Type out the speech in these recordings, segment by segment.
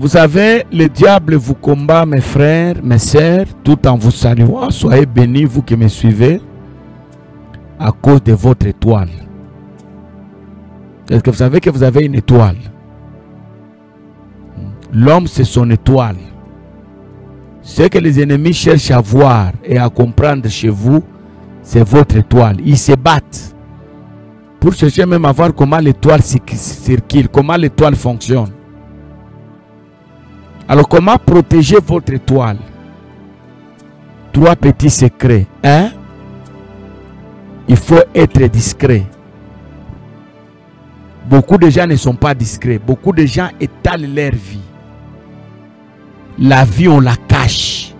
Vous savez, le diable vous combat, mes frères, mes sœurs, tout en vous saluant. Soyez bénis, vous qui me suivez, à cause de votre étoile. Est-ce que vous savez que vous avez une étoile? L'homme, c'est son étoile. Ce que les ennemis cherchent à voir et à comprendre chez vous, c'est votre étoile. Ils se battent pour chercher même à voir comment l'étoile circule, comment l'étoile fonctionne. Alors, comment protéger votre étoile? 3 petits secrets. 1. Il faut être discret. Beaucoup de gens ne sont pas discrets. Beaucoup de gens étalent leur vie. La vie, on la cache.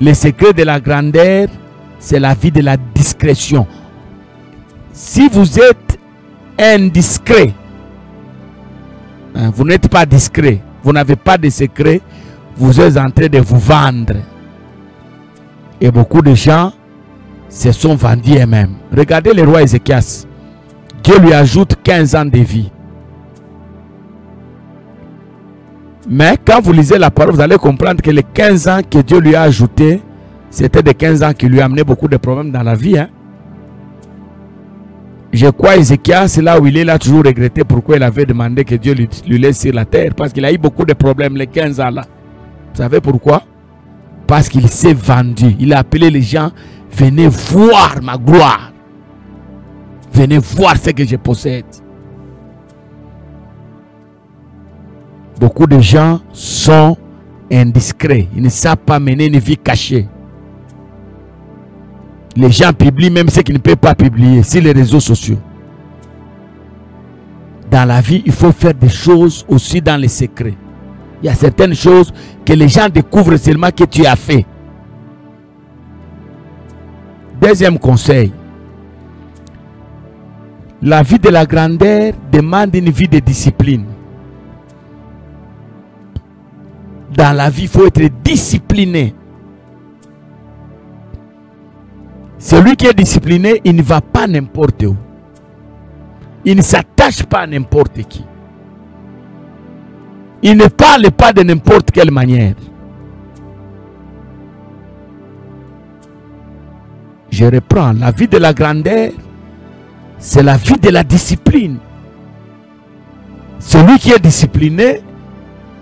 Le secret de la grandeur, c'est la vie de la discrétion. Si vous êtes indiscret, vous n'êtes pas discret, vous n'avez pas de secret, vous êtes en train de vous vendre. Et beaucoup de gens se sont vendus eux-mêmes. Regardez le roi Ézéchias. Dieu lui ajoute 15 ans de vie. Mais quand vous lisez la parole, vous allez comprendre que les 15 ans que Dieu lui a ajoutés, c'était des 15 ans qui lui amenaient beaucoup de problèmes dans la vie. Je crois Ézéchias, là où il est, là toujours regretté pourquoi il avait demandé que Dieu lui laisse sur la terre. Parce qu'il a eu beaucoup de problèmes les 15 ans là. Vous savez pourquoi? Parce qu'il s'est vendu. Il a appelé les gens, venez voir ma gloire. Venez voir ce que je possède. Beaucoup de gens sont indiscrets. Ils ne savent pas mener une vie cachée. Les gens publient même ce qu'ils ne peuvent pas publier sur les réseaux sociaux. Dans la vie, il faut faire des choses aussi dans les secrets. Il y a certaines choses que les gens découvrent seulement que tu as fait. Deuxième conseil. La vie de la grandeur demande une vie de discipline. Dans la vie, il faut être discipliné. Celui qui est discipliné, il ne va pas n'importe où. Il ne s'attache pas à n'importe qui. Il ne parle pas de n'importe quelle manière. Je reprends. La vie de la grandeur, c'est la vie de la discipline. Celui qui est discipliné,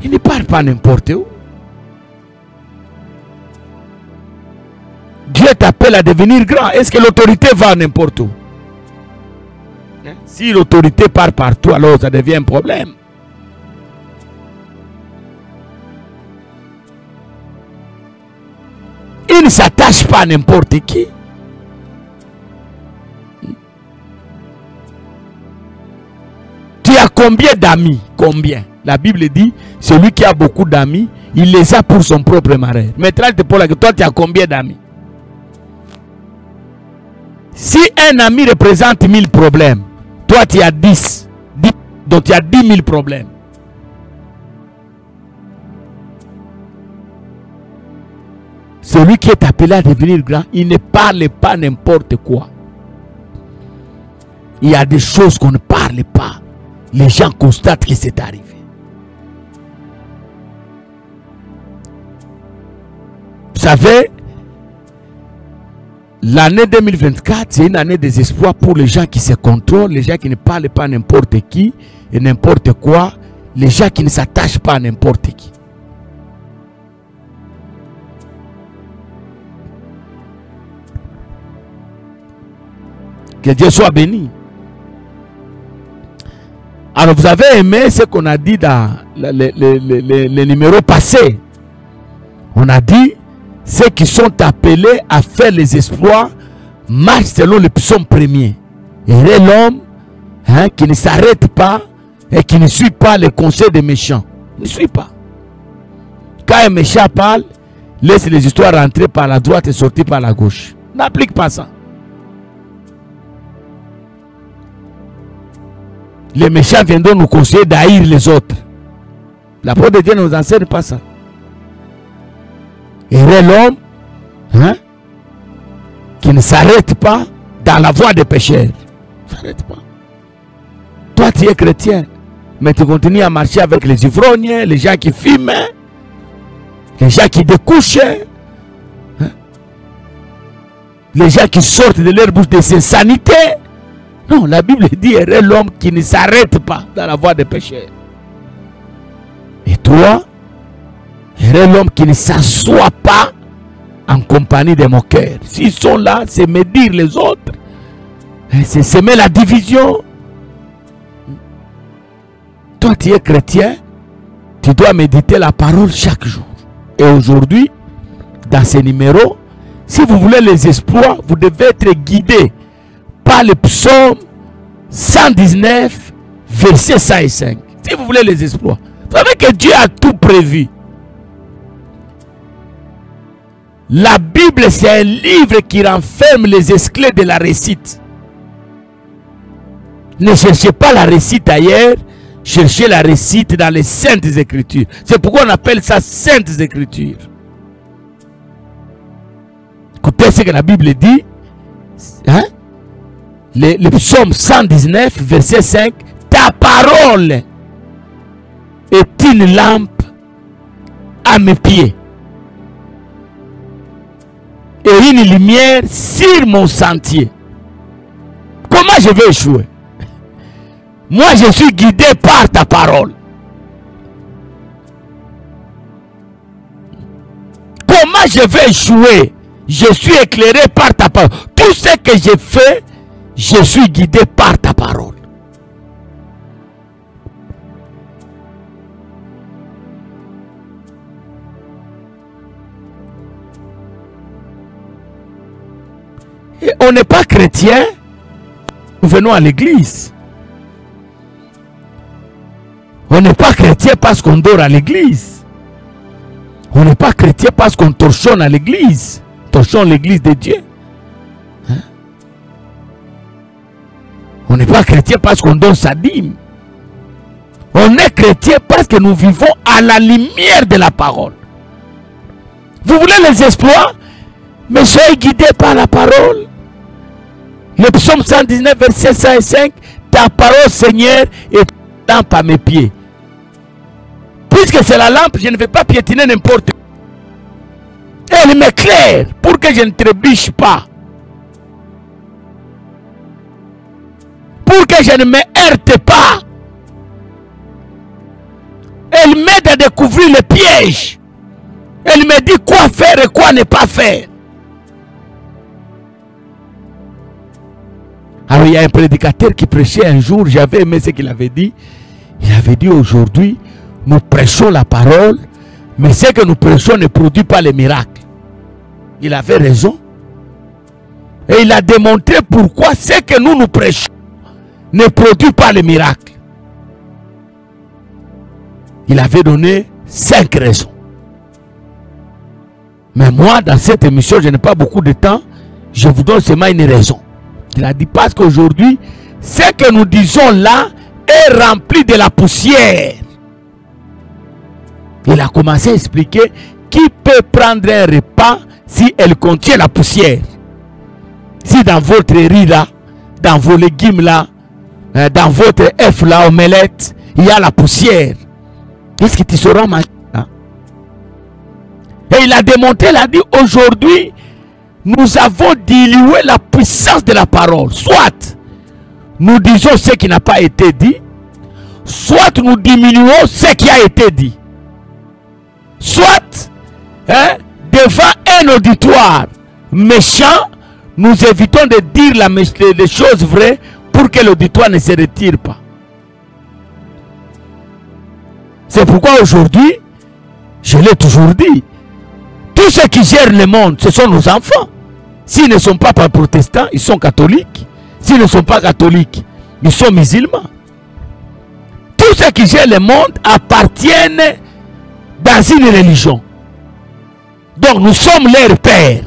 il ne parle pas n'importe où. Dieu t'appelle à devenir grand. Est-ce que l'autorité va n'importe où? Si l'autorité part partout, alors ça devient un problème. Il ne s'attache pas à n'importe qui. Tu as combien d'amis? Combien? La Bible dit, celui qui a beaucoup d'amis, il les a pour son propre malheur. Maintenant, je te pose la question, toi, tu as combien d'amis? Si un ami représente 1000 problèmes, toi, tu as 10. Donc, tu as 10 000 problèmes. Celui qui est appelé à devenir grand, il ne parle pas n'importe quoi. Il y a des choses qu'on ne parle pas. Les gens constatent que c'est arrivé. Vous savez, l'année 2024, c'est une année des espoirs pour les gens qui se contrôlent, les gens qui ne parlent pas n'importe qui et n'importe quoi, les gens qui ne s'attachent pas à n'importe qui. Que Dieu soit béni. Alors vous avez aimé ce qu'on a dit dans les numéros passés. On a dit, ceux qui sont appelés à faire les exploits marchent selon le psaume premier. Et l'homme qui ne s'arrête pas et qui ne suit pas les conseils des méchants. Ne suit pas. Quand un méchant parle, laisse les histoires rentrer par la droite et sortir par la gauche. N'applique pas ça. Les méchants viendront nous conseiller d'haïr les autres. La parole de Dieu ne nous enseigne pas ça. Et l'homme qui ne s'arrête pas dans la voie des pécheurs. Ne s'arrête pas. Toi, tu es chrétien. mais tu continues à marcher avec les ivrognes, les gens qui fument, les gens qui découchent, hein? Les gens qui sortent de leur bouche des insanités. Non, la Bible dit heureux l'homme qui ne s'arrête pas dans la voie des pécheurs. Et toi, heureux l'homme qui ne s'assoit pas en compagnie des moqueurs. S'ils sont là, c'est médire les autres, c'est semer la division. Toi, tu es chrétien, tu dois méditer la parole chaque jour. Et aujourd'hui, dans ces numéros, si vous voulez les exploits, vous devez être guidé par le psaume 119, verset 105. Si vous voulez les exploits. Vous savez que Dieu a tout prévu. La Bible, c'est un livre qui renferme les esclats de la réussite. Ne cherchez pas la réussite ailleurs, cherchez la réussite dans les Saintes Écritures. C'est pourquoi on appelle ça Saintes Écritures. Écoutez ce que la Bible dit. Hein? Le psaume 119, verset 5. Ta parole est une lampe à mes pieds et une lumière sur mon sentier. Comment je vais échouer? Moi, je suis guidé par ta parole. Comment je vais échouer? Je suis éclairé par ta parole. Tout ce que je fais, je suis guidé par ta parole. Et on n'est pas chrétien, nous venons à l'église. On n'est pas chrétien parce qu'on dort à l'église. On n'est pas chrétien parce qu'on torchonne à l'église. Torchonne l'église de Dieu. Hein? On n'est pas chrétien parce qu'on donne sa dîme. On est chrétien parce que nous vivons à la lumière de la parole. Vous voulez les exploits? Mais soyez guidés par la parole. Le psaume 119, verset 105. Ta parole, Seigneur, est lampe à mes pieds. Puisque c'est la lampe, je ne vais pas piétiner n'importe quoi. Elle m'éclaire pour que je ne trébuche pas. Pour que je ne me heurte pas. Elle m'aide à découvrir les pièges. Elle me dit quoi faire et quoi ne pas faire. Alors il y a un prédicateur qui prêchait un jour, j'avais aimé ce qu'il avait dit. Il avait dit aujourd'hui, nous prêchons la parole, mais ce que nous prêchons ne produit pas les miracles. Il avait raison. Et il a démontré pourquoi ce que nous prêchons ne produit pas les miracles. Il avait donné 5 raisons. Mais moi, dans cette émission, je n'ai pas beaucoup de temps. Je vous donne seulement une raison. Il a dit parce qu'aujourd'hui, ce que nous disons là est rempli de la poussière. Il a commencé à expliquer qui peut prendre un repas si elle contient la poussière. Si dans votre riz là, dans vos légumes là, dans votre œuf là, omelette, il y a la poussière. Qu'est-ce que tu sauras manger là? Et il a démontré, il a dit aujourd'hui, nous avons dilué la puissance de la parole. Soit nous disons ce qui n'a pas été dit, soit nous diminuons ce qui a été dit. Soit, devant un auditoire méchant, nous évitons de dire les choses vraies pour que l'auditoire ne se retire pas. C'est pourquoi aujourd'hui, je l'ai toujours dit, tous ceux qui gèrent le monde, ce sont nos enfants. S'ils ne sont pas protestants, ils sont catholiques. S'ils ne sont pas catholiques, ils sont musulmans. Tous ceux qui gèrent le monde appartiennent dans une religion. Donc nous sommes leurs pères.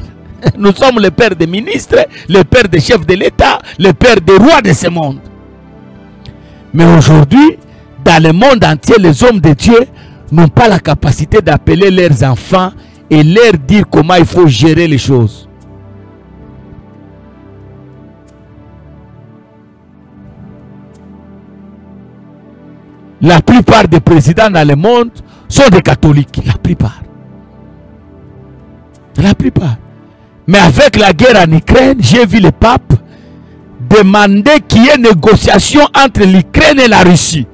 Nous sommes les pères des ministres, les pères des chefs de l'État, les pères des rois de ce monde. Mais aujourd'hui, dans le monde entier, les hommes de Dieu n'ont pas la capacité d'appeler leurs enfants et leur dire comment il faut gérer les choses. La plupart des présidents dans le monde sont des catholiques. La plupart. La plupart. Mais avec la guerre en Ukraine, j'ai vu le pape demander qu'il y ait négociation entre l'Ukraine et la Russie.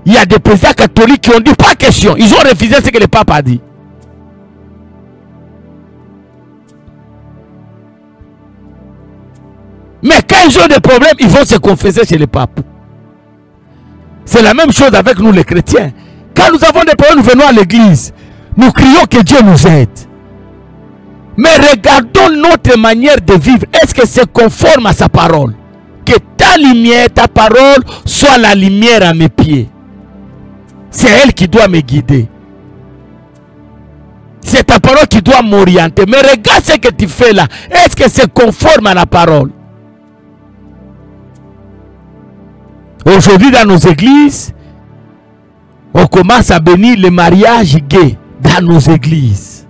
Il y a des présidents catholiques qui ont dit pas question. Ils ont refusé ce que le pape a dit. Mais quand ils ont des problèmes, ils vont se confesser chez le pape. C'est la même chose avec nous les chrétiens. Quand nous avons des problèmes, nous venons à l'église. Nous crions que Dieu nous aide. Mais regardons notre manière de vivre. Est-ce que c'est conforme à sa parole? Que ta lumière, ta parole, soit la lumière à mes pieds. C'est elle qui doit me guider. C'est ta parole qui doit m'orienter. Mais regarde ce que tu fais là. Est-ce que c'est conforme à la parole? Aujourd'hui, dans nos églises, on commence à bénir les mariages gays dans nos églises.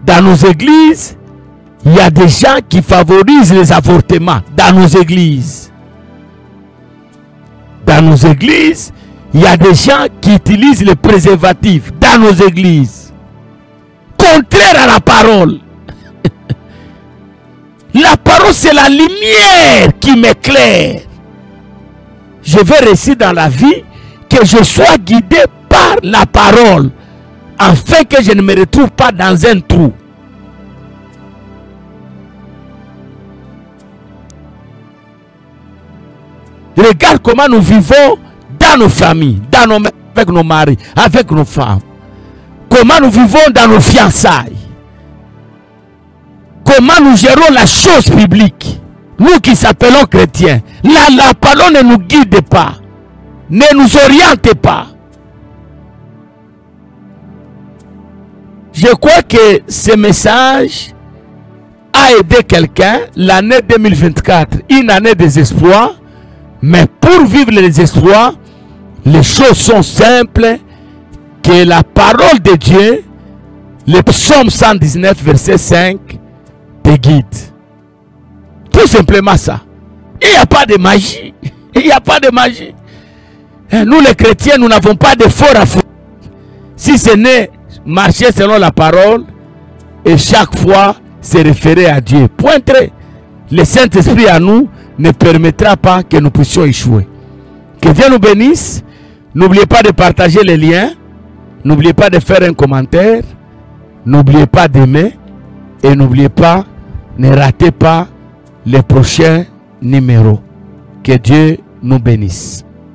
Dans nos églises, il y a des gens qui favorisent les avortements dans nos églises. Dans nos églises, il y a des gens qui utilisent les préservatifs dans nos églises. Contraire à la parole. La parole, c'est la lumière qui m'éclaire. Je veux réussir dans la vie, que je sois guidé par la parole, afin que je ne me retrouve pas dans un trou. Regarde comment nous vivons dans nos familles, avec nos maris, avec nos femmes. Comment nous vivons dans nos fiançailles. Comment nous gérons la chose publique. Nous qui s'appelons chrétiens. La parole ne nous guide pas. Ne nous oriente pas. Je crois que ce message a aidé quelqu'un. L'année 2024, une année des espoirs. Mais pour vivre les espoirs, les choses sont simples. Que la parole de Dieu, le psaume 119, verset 5, te guide. Tout simplement ça. Il n'y a pas de magie. Il n'y a pas de magie. Nous les chrétiens, nous n'avons pas d'effort à faire. Si ce n'est marcher selon la parole et chaque fois se référer à Dieu. Pointré. Le Saint-Esprit à nous ne permettra pas que nous puissions échouer. Que Dieu nous bénisse. N'oubliez pas de partager les liens. N'oubliez pas de faire un commentaire. N'oubliez pas d'aimer. Et n'oubliez pas, ne ratez pas les prochains numéros. Que Dieu nous bénisse.